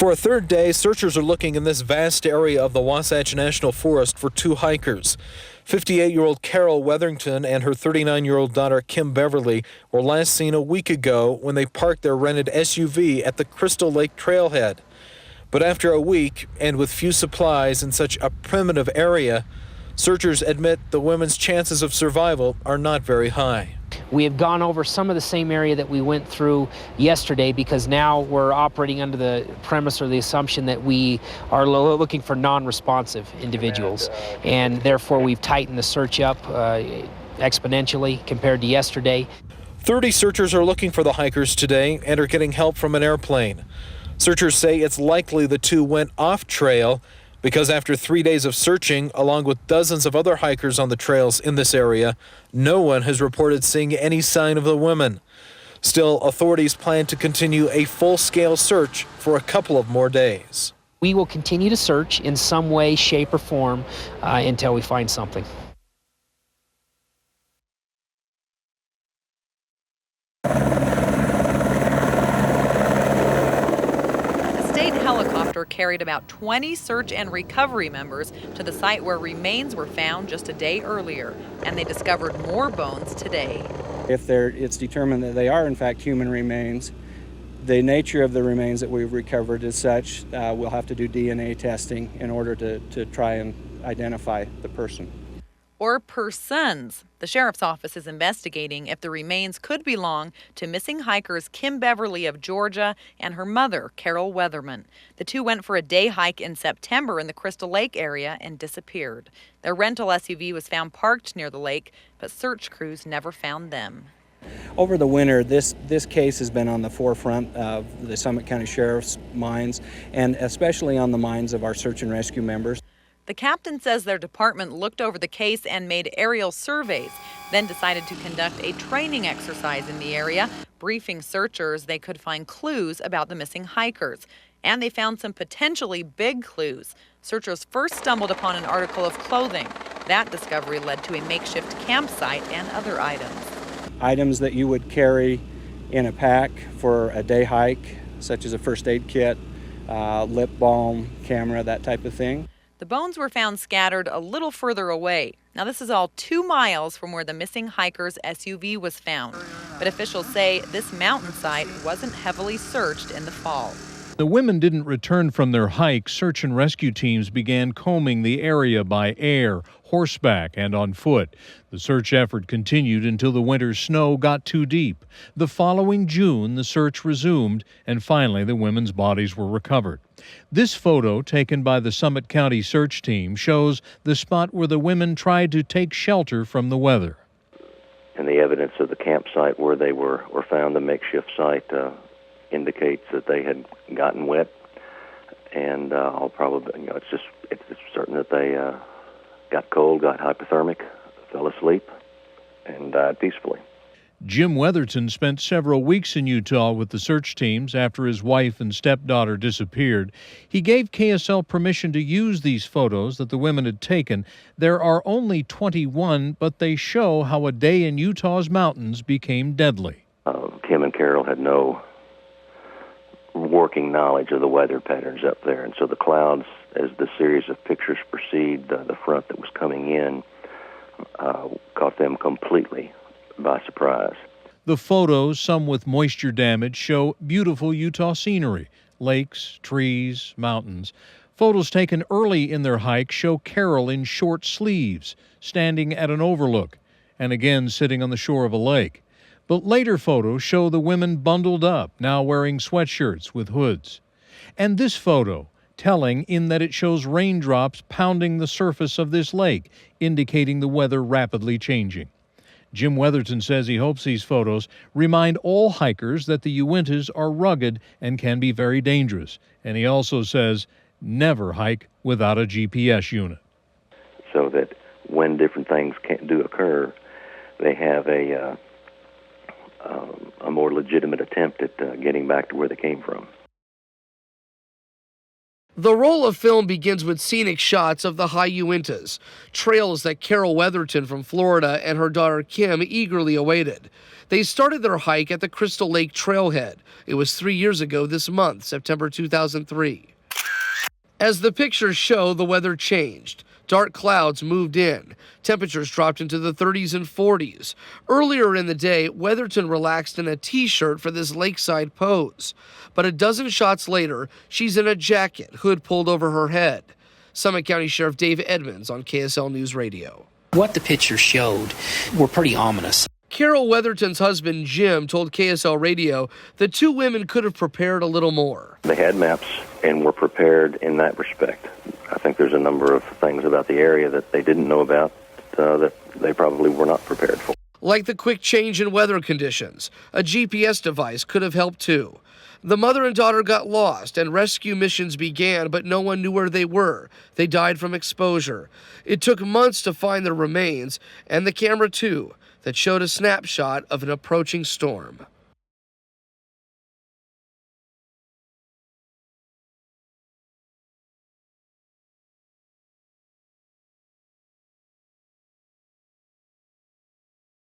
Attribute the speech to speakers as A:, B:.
A: For a third day, searchers are looking in this vast area of the Wasatch National Forest for two hikers. 58-year-old Carole Wetherton and her 39-year-old daughter Kim Beverly were last seen a week ago when they parked their rented SUV at the Crystal Lake trailhead. But after a week, and with few supplies in such a primitive area, searchers admit the women's chances of survival are not very high.
B: We have gone over some of the same area that we went through yesterday because now we're operating under the premise or the assumption that we are looking for non-responsive individuals, and therefore we've tightened the search up exponentially compared to yesterday.
A: 30 searchers are looking for the hikers today and are getting help from an airplane. Searchers say it's likely the two went off trail because after 3 days of searching, along with dozens of other hikers on the trails in this area, no one has reported seeing any sign of the women. Still, authorities plan to continue a full-scale search for a couple of more days.
B: We will continue to search in some way, shape, or form until we find something.
C: Helicopter carried about 20 search and recovery members to the site where remains were found just a day earlier, and they discovered more bones today.
D: If it's determined that they are in fact human remains, the nature of the remains that we've recovered is such we'll have to do DNA testing in order to try and identify the person.
C: Or persons. The sheriff's office is investigating if the remains could belong to missing hikers Kim Beverly of Georgia and her mother, Carole Wetherton. The two went for a day hike in September in the Crystal Lake area and disappeared. Their rental SUV was found parked near the lake, but search crews never found them.
D: Over the winter, this case has been on the forefront of the Summit County Sheriff's minds, and especially on the minds of our search and rescue members.
C: The captain says their department looked over the case and made aerial surveys, then decided to conduct a training exercise in the area, briefing searchers they could find clues about the missing hikers. And they found some potentially big clues. Searchers first stumbled upon an article of clothing. That discovery led to a makeshift campsite and other items.
D: Items that you would carry in a pack for a day hike, such as a first aid kit, lip balm, camera, that type of thing.
C: The bones were found scattered a little further away. Now, this is all 2 miles from where the missing hiker's SUV was found. But officials say this mountainside wasn't heavily searched in the fall.
E: The women didn't return from their hike. Search and rescue teams began combing the area by air, horseback, and on foot. The search effort continued until the winter snow got too deep. The following June, the search resumed, and finally the women's bodies were recovered. This photo, taken by the Summit County search team, shows the spot where the women tried to take shelter from the weather.
F: And the evidence of the campsite where they were found, the makeshift site, indicates that they had gotten wet, and all probably, it's certain that they got cold, got hypothermic, fell asleep, and died peacefully.
E: Jim Wetherton spent several weeks in Utah with the search teams after his wife and stepdaughter disappeared. He gave KSL permission to use these photos that the women had taken. There are only 21, but they show how a day in Utah's mountains became deadly.
F: Kim and Carole had no working knowledge of the weather patterns up there, and so the clouds, as the series of pictures proceed, the front that was coming in caught them completely by surprise.
E: The photos, some with moisture damage, show beautiful Utah scenery, lakes, trees, mountains. Photos taken early in their hike show Carole in short sleeves, standing at an overlook, and again sitting on the shore of a lake. But later photos show the women bundled up, now wearing sweatshirts with hoods. And this photo, telling in that it shows raindrops pounding the surface of this lake, indicating the weather rapidly changing. Jim Wetherton says he hopes these photos remind all hikers that the Uintas are rugged and can be very dangerous. And he also says never hike without a GPS unit.
F: So that when different things do occur, they have a more legitimate attempt at getting back to where they came from.
G: The roll of film begins with scenic shots of the high Uintas, trails that Carole Wetherton from Florida and her daughter Kim eagerly awaited. They started their hike at the Crystal Lake Trailhead. It was 3 years ago this month, September 2003. As the pictures show, the weather changed. Dark clouds moved in. Temperatures dropped into the 30s and 40s. Earlier in the day, Wetherton relaxed in a t-shirt for this lakeside pose. But a dozen shots later, she's in a jacket, hood pulled over her head. Summit County Sheriff Dave Edmonds on KSL NewsRadio.
B: What the pictures showed were pretty ominous.
G: Carole Wetherton's husband, Jim, told KSL Radio the two women could have prepared a little more.
F: They had maps and were prepared in that respect. I think there's a number of things about the area that they didn't know about that they probably were not prepared for.
G: Like the quick change in weather conditions, a GPS device could have helped too. The mother and daughter got lost and rescue missions began, but no one knew where they were. They died from exposure. It took months to find their remains, and the camera too, that showed a snapshot of an approaching storm.